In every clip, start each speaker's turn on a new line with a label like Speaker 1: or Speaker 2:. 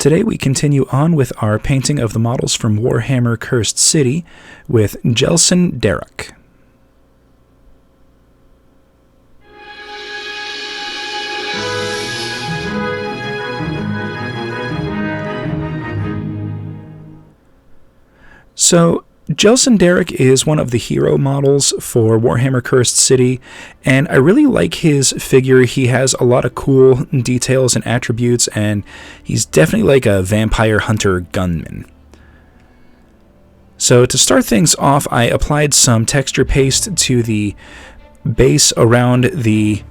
Speaker 1: Today we continue on with our painting of the models from Warhammer Cursed City with Jelsen Darrock. So, Jelsen Darrock is one of the hero models for Warhammer Cursed City, and I really like his figure. He has a lot of cool details and attributes, and he's definitely like a vampire hunter gunman. So to start things off, I applied some texture paste to the base around the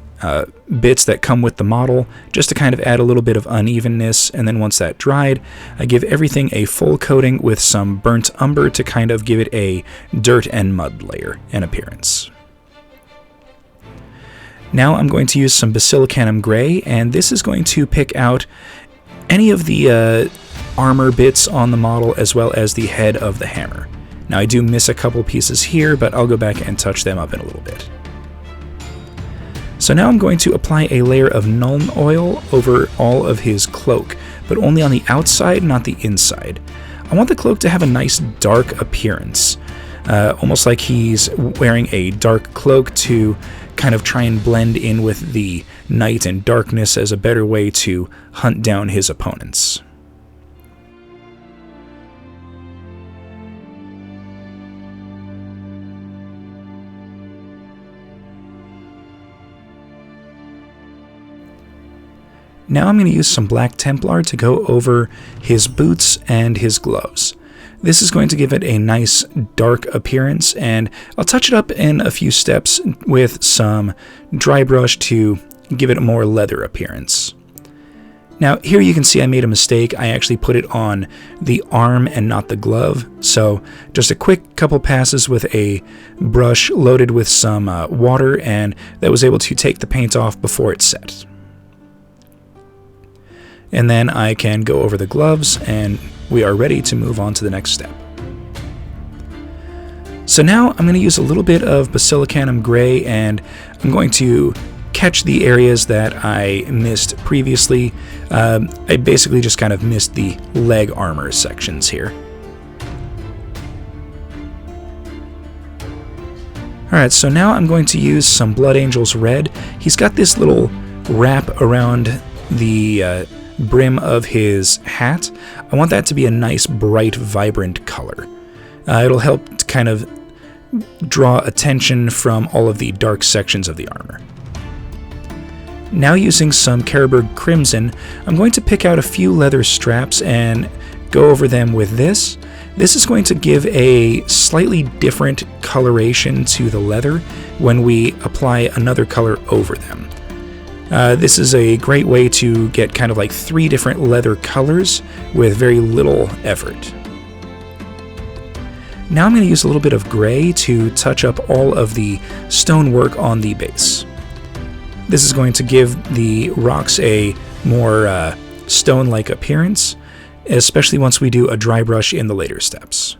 Speaker 1: bits that come with the model, just to kind of add a little bit of unevenness, and then once that dried, I give everything a full coating with some burnt umber to kind of give it a dirt and mud layer and appearance. Now I'm going to use some basilicanum gray, and this is going to pick out any of the armor bits on the model as well as the head of the hammer. Now I do miss a couple pieces here, but I'll go back and touch them up in a little bit. So now I'm going to apply a layer of Nuln Oil over all of his cloak, but only on the outside, not the inside. I want the cloak to have a nice dark appearance, almost like he's wearing a dark cloak to kind of try and blend in with the night and darkness as a better way to hunt down his opponents. Now I'm going to use some Black Templar to go over his boots and his gloves. This is going to give it a nice dark appearance, and I'll touch it up in a few steps with some dry brush to give it a more leather appearance. Now here you can see I made a mistake. I actually put it on the arm and not the glove, so just a quick couple passes with a brush loaded with some water, and that was able to take the paint off before it set. And then I can go over the gloves, and we are ready to move on to the next step. So now I'm going to use a little bit of basilicanum gray, and I'm going to catch the areas that I missed previously. I basically just kind of missed the leg armor sections here. Alright, so now I'm going to use some Blood Angel's Red. He's got this little wrap around the brim of his hat. I want that to be a nice, bright, vibrant color. It'll help to kind of draw attention from all of the dark sections of the armor. Now using some Carroburg Crimson, I'm going to pick out a few leather straps and go over them with this. This is going to give a slightly different coloration to the leather when we apply another color over them. This is a great way to get kind of like 3 different leather colors with very little effort. Now I'm going to use a little bit of gray to touch up all of the stonework on the base. This is going to give the rocks a more stone-like appearance, especially once we do a dry brush in the later steps.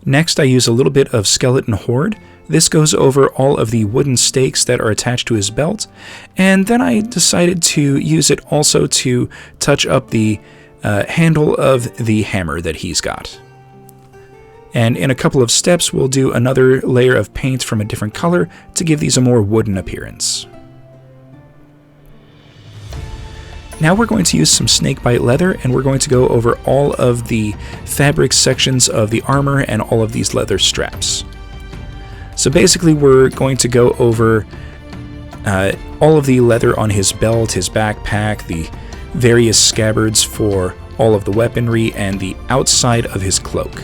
Speaker 1: Next, I use a little bit of Skeleton Horde. This goes over all of the wooden stakes that are attached to his belt, and then I decided to use it also to touch up the handle of the hammer that he's got. And in a couple of steps, we'll do another layer of paint from a different color to give these a more wooden appearance. Now we're going to use some snakebite leather, and we're going to go over all of the fabric sections of the armor and all of these leather straps. So basically we're going to go over all of the leather on his belt, his backpack, the various scabbards for all of the weaponry, and the outside of his cloak.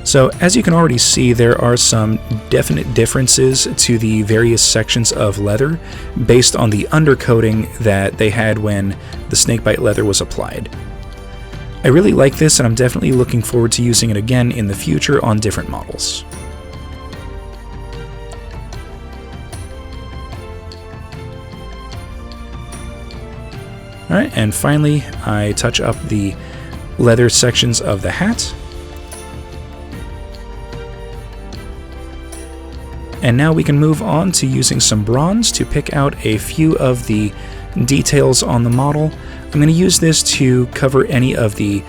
Speaker 1: So as you can already see, there are some definite differences to the various sections of leather based on the undercoating that they had when the snakebite leather was applied. I really like this, and I'm definitely looking forward to using it again in the future on different models. Alright, and finally I touch up the leather sections of the hat. And now we can move on to using some bronze to pick out a few of the details on the model. I'm going to use this to cover any of the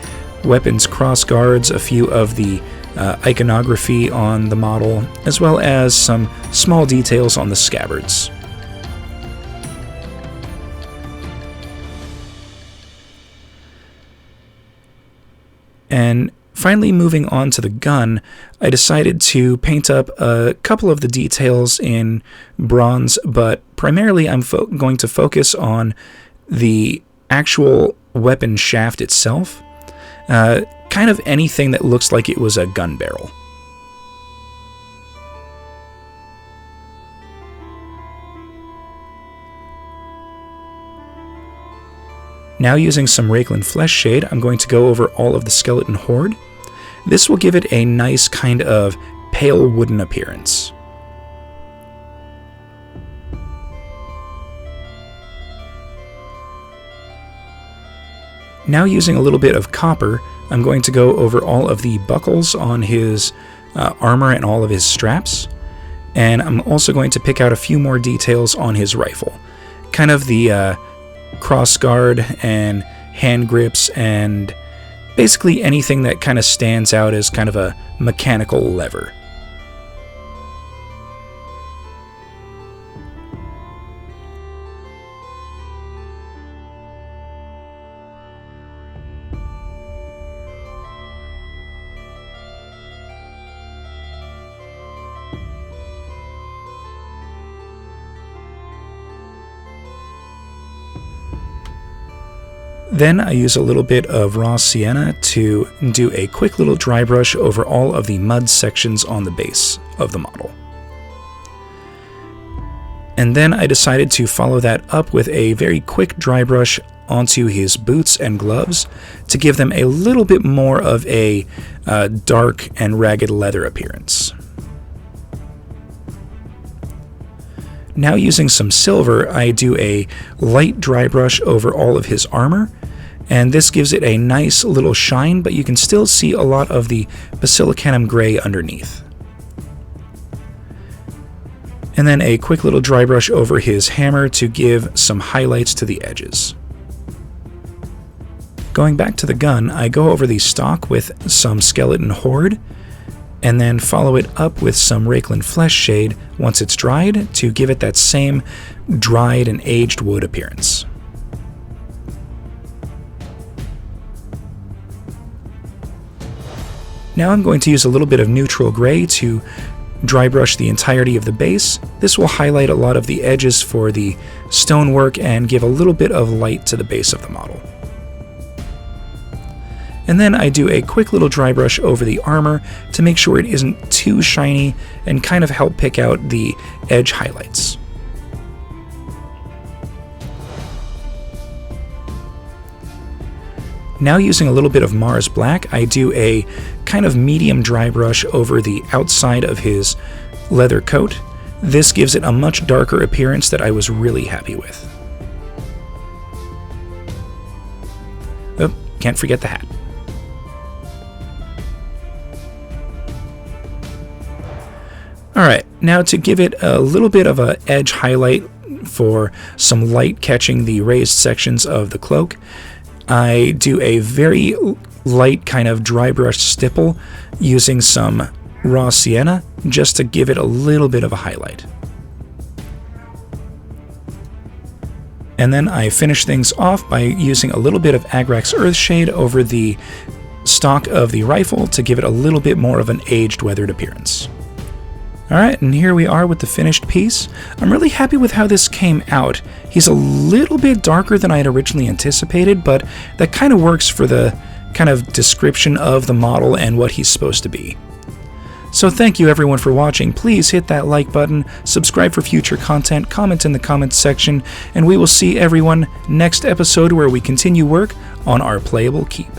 Speaker 1: weapons cross guards, a few of the iconography on the model, as well as some small details on the scabbards. And finally, moving on to the gun, I decided to paint up a couple of the details in bronze, but primarily I'm going to focus on the actual weapon shaft itself. Kind of anything that looks like it was a gun barrel. Now using some Rakelin Flesh Shade, I'm going to go over all of the skeleton horde. This will give it a nice kind of pale wooden appearance. Now using a little bit of copper, I'm going to go over all of the buckles on his armor and all of his straps. And I'm also going to pick out a few more details on his rifle. Kind of the cross guard and hand grips and basically anything that kind of stands out as kind of a mechanical lever. Then I use a little bit of raw sienna to do a quick little dry brush over all of the mud sections on the base of the model. And then I decided to follow that up with a very quick dry brush onto his boots and gloves to give them a little bit more of a dark and ragged leather appearance. Now using some silver, I do a light dry brush over all of his armor, and this gives it a nice little shine, but you can still see a lot of the basilicanum gray underneath. And then a quick little dry brush over his hammer to give some highlights to the edges. Going back to the gun, I go over the stock with some skeleton horde, and then follow it up with some Rakelin Flesh Shade once it's dried to give it that same dried and aged wood appearance. Now I'm going to use a little bit of neutral gray to dry brush the entirety of the base. This will highlight a lot of the edges for the stonework and give a little bit of light to the base of the model. And then I do a quick little dry brush over the armor to make sure it isn't too shiny and kind of help pick out the edge highlights. Now using a little bit of Mars Black, I do a kind of medium dry brush over the outside of his leather coat. This gives it a much darker appearance that I was really happy with. Oh, can't forget the hat. Alright, now to give it a little bit of an edge highlight for some light catching the raised sections of the cloak, I do a very light kind of dry brush stipple using some raw sienna just to give it a little bit of a highlight. And then I finish things off by using a little bit of Agrax Earthshade over the stock of the rifle to give it a little bit more of an aged, weathered appearance. Alright, and here we are with the finished piece. I'm really happy with how this came out. He's a little bit darker than I had originally anticipated, but that kind of works for the kind of description of the model and what he's supposed to be. So thank you everyone for watching. Please hit that like button, subscribe for future content, comment in the comments section, and we will see everyone next episode where we continue work on our playable keep.